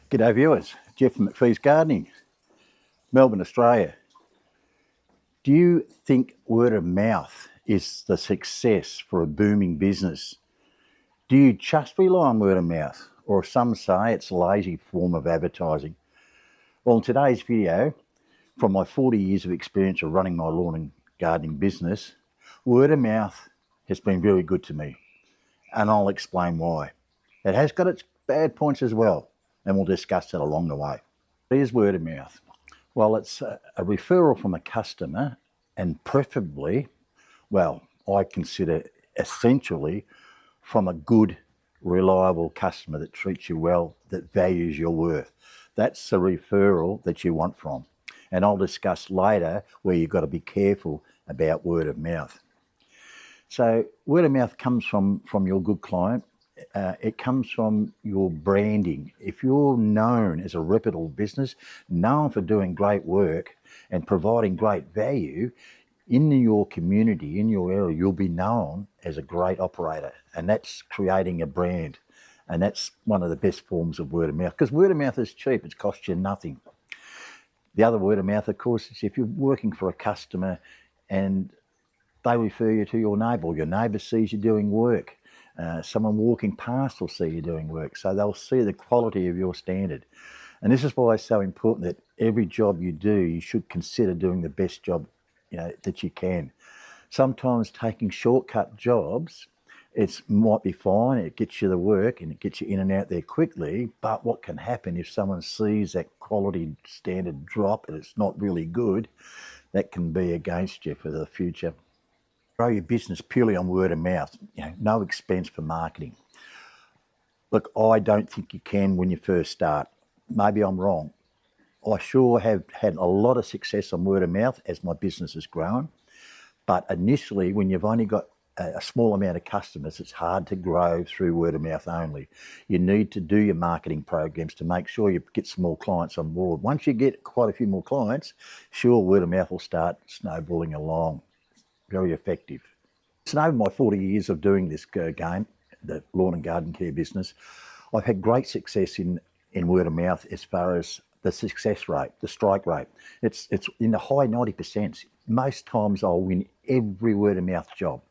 G'day viewers, Jeff from McPhee's Gardening, Melbourne, Australia. Do you think word of mouth is the success for a booming business? Do you just rely on word of mouth, or some say it's a lazy form of advertising? Well, in today's video, from my 40 years of experience of running my lawn and gardening business, word of mouth has been very good to me, and I'll explain why. It has got its bad points as well, and we'll discuss that along the way. What is word of mouth? Well, it's a referral from a customer, and preferably, well, I consider essentially from a good, reliable customer that treats you well, that values your worth. That's the referral that you want from. And I'll discuss later where you've got to be careful about word of mouth. So word of mouth comes from your good client. It comes from your branding. If you're known as a reputable business, known for doing great work and providing great value in your community, in your area, you'll be known as a great operator, and that's creating a brand. And that's one of the best forms of word of mouth, because word of mouth is cheap. It costs you nothing. The other word of mouth, of course, is if you're working for a customer and they refer you to your neighbour, or your neighbour sees you doing work. Someone walking past will see you doing work, so they'll see the quality of your standard. And this is why it's so important that every job you do, you should consider doing the best job that you can. Sometimes taking shortcut jobs, it might be fine, it gets you the work and it gets you in and out there quickly, but what can happen if someone sees that quality standard drop and it's not really good, that can be against you for the future. Grow your business purely on word of mouth, no expense for marketing. Look, I don't think you can when you first start. Maybe I'm wrong. I sure have had a lot of success on word of mouth as my business has grown. But initially, when you've only got a small amount of customers, it's hard to grow through word of mouth only. You need to do your marketing programs to make sure you get some more clients on board. Once you get quite a few more clients, sure, word of mouth will start snowballing along. Very effective. So over my 40 years of doing this game, the lawn and garden care business, I've had great success in word of mouth as far as the success rate, the strike rate. It's in the high 90%. Most times I'll win every word of mouth job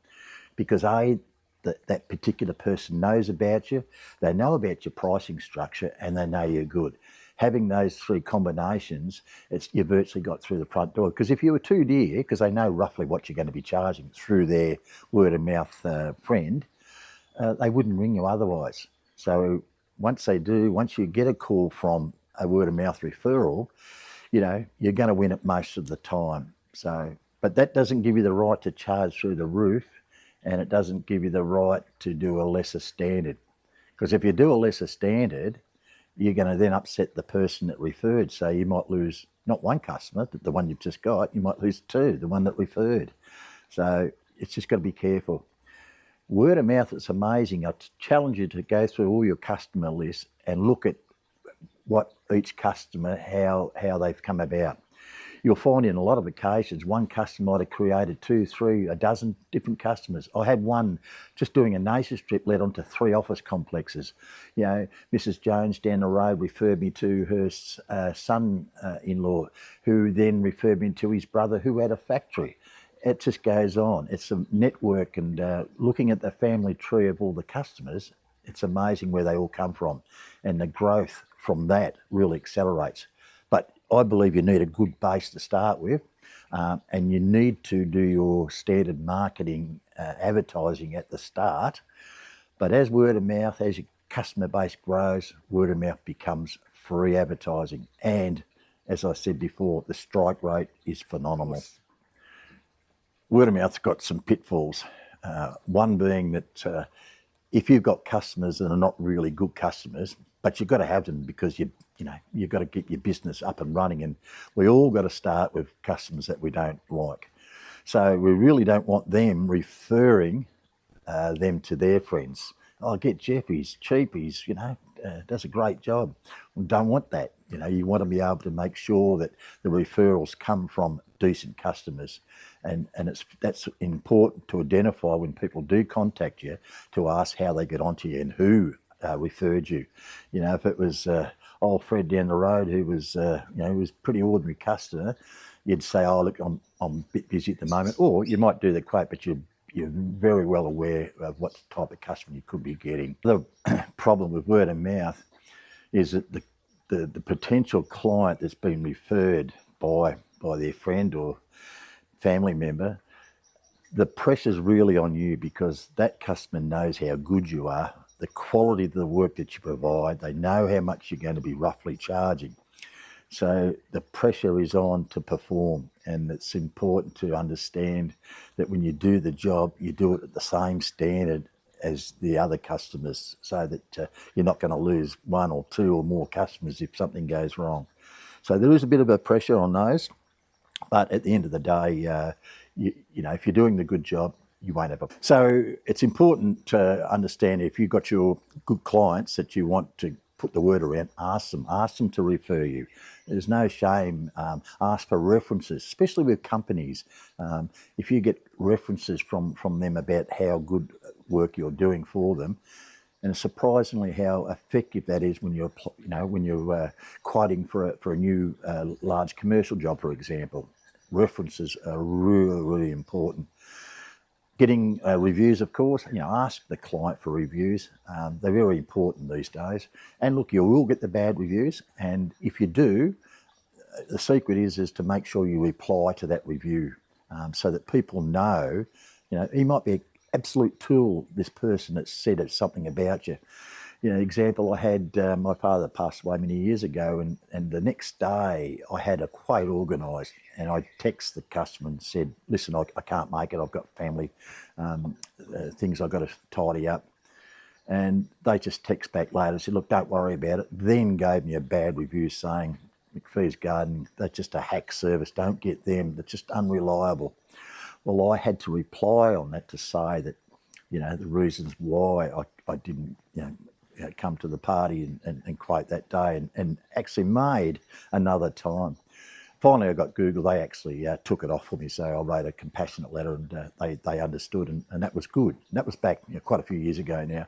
because that particular person knows about you, they know about your pricing structure, and they know you're good. Having those three combinations, you virtually got through the front door. Because if you were too dear, because they know roughly what you're going to be charging through their word of mouth friend, they wouldn't ring you otherwise. So once you get a call from a word of mouth referral, you're going to win it most of the time. But that doesn't give you the right to charge through the roof, and it doesn't give you the right to do a lesser standard. Because if you do a lesser standard, you're going to then upset the person that referred. So you might lose not one customer, the one you've just got, you might lose two, the one that referred. So it's just got to be careful. Word of mouth, it's amazing. I challenge you to go through all your customer lists and look at what each customer, how they've come about. You'll find in a lot of occasions, one customer might have created 2, 3, a dozen different customers. I had one just doing a nasal strip led onto 3 office complexes. Mrs. Jones down the road referred me to her son-in-law, who then referred me to his brother who had a factory. It just goes on. It's a network, and looking at the family tree of all the customers, it's amazing where they all come from. And the growth from that really accelerates. But I believe you need a good base to start with, and you need to do your standard marketing advertising at the start. But as word of mouth, as your customer base grows, word of mouth becomes free advertising. And as I said before, the strike rate is phenomenal. Word of mouth's got some pitfalls. One being that if you've got customers that are not really good customers, but you've got to have them because you've got to get your business up and running, and we all got to start with customers that we don't like. So we really don't want them referring them to their friends. Oh, get Jeff, he's cheap, he's does a great job. We don't want that. You want to be able to make sure that the referrals come from decent customers, and that's important to identify when people do contact you, to ask how they get onto you and who referred you. If it was, I old Fred down the road who was, was pretty ordinary customer, you'd say, oh, look, I'm a bit busy at the moment. Or you might do the quote, but you're very well aware of what type of customer you could be getting. The problem with word of mouth is that the potential client that's been referred by their friend or family member, the pressure's really on you because that customer knows how good you are, the quality of the work that you provide, they know how much you're going to be roughly charging. So the pressure is on to perform, and it's important to understand that when you do the job, you do it at the same standard as the other customers, so that you're not going to lose one or two or more customers if something goes wrong. So there is a bit of a pressure on those, but at the end of the day, if you're doing the good job, you won't have a... So it's important to understand if you've got your good clients that you want to put the word around, ask them to refer you. There's no shame. Ask for references, especially with companies. If you get references from them about how good work you're doing for them, and surprisingly how effective that is when you're quoting for a new large commercial job, for example. References are really, really important. Getting reviews, of course, ask the client for reviews. They're very important these days. And look, you will get the bad reviews. And if you do, the secret is to make sure you reply to that review so that people know, he might be an absolute tool, this person that said something about you. Example, I had my father passed away many years ago, and the next day I had a quote organised, and I texted the customer and said, listen, I can't make it, I've got family things I've got to tidy up. And they just text back later and said, look, don't worry about it. Then gave me a bad review saying, McPhee's Garden, they're just a hack service, don't get them, they're just unreliable. Well, I had to reply on that to say that, the reasons why I didn't, come to the party and quote that day, and actually made another time. Finally, I got Google. They actually took it off for me, so I wrote a compassionate letter, and they understood, and that was good. And that was back quite a few years ago now.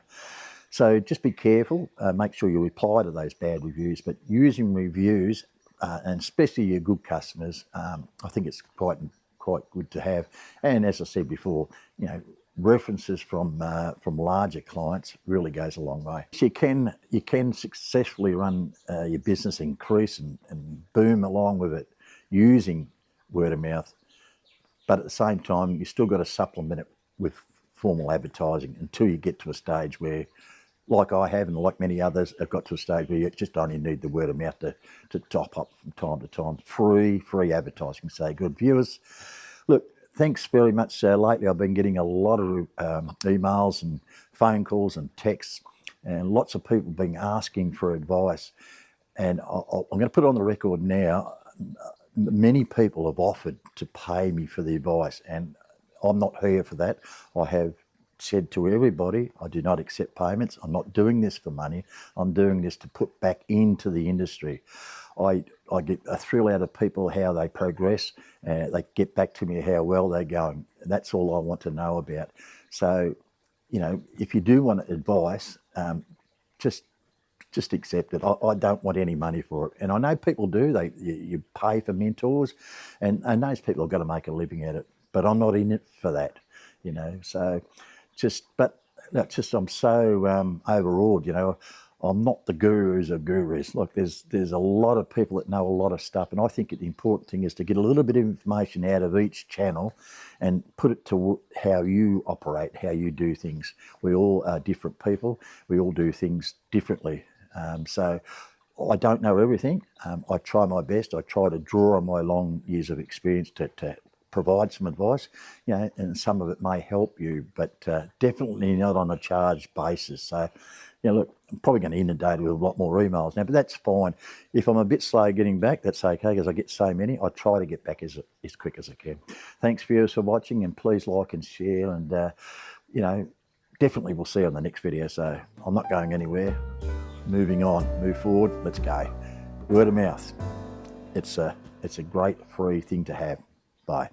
So just be careful. Make sure you reply to those bad reviews, but using reviews, and especially your good customers, I think it's quite good to have. And as I said before, references from larger clients really goes a long way. So you can successfully run your business, increase and boom along with it using word of mouth, but at the same time you still got to supplement it with formal advertising until you get to a stage where, like I have and like many others, have got to a stage where you just only need the word of mouth to top up from time to time. Free advertising. So good viewers, look, thanks very much. Lately I've been getting a lot of emails and phone calls and texts, and lots of people being asking for advice. And I'm going to put it on the record now, many people have offered to pay me for the advice, and I'm not here for that. I have said to everybody, I do not accept payments. I'm not doing this for money. I'm doing this to put back into the industry. I get a thrill out of people, how they progress, and they get back to me how well they're going. That's all I want to know about. So, if you do want advice, just accept it. I don't want any money for it. And I know people do. You pay for mentors, and those people have got to make a living at it. But I'm not in it for that, So I'm so overawed, I'm not the gurus of gurus. Look, there's a lot of people that know a lot of stuff, and I think the important thing is to get a little bit of information out of each channel and put it to how you operate, how you do things. We all are different people. We all do things differently. So I don't know everything. I try my best. I try to draw on my long years of experience to provide some advice, and some of it may help you, but definitely not on a charged basis. So, look, I'm probably going to inundate with a lot more emails now, but that's fine. If I'm a bit slow getting back, that's okay, because I get so many. I try to get back as quick as I can. Thanks, viewers, for watching, and please like and share, and, definitely we'll see you on the next video. So I'm not going anywhere. Moving on, move forward, let's go. Word of mouth. It's a great free thing to have. Bye.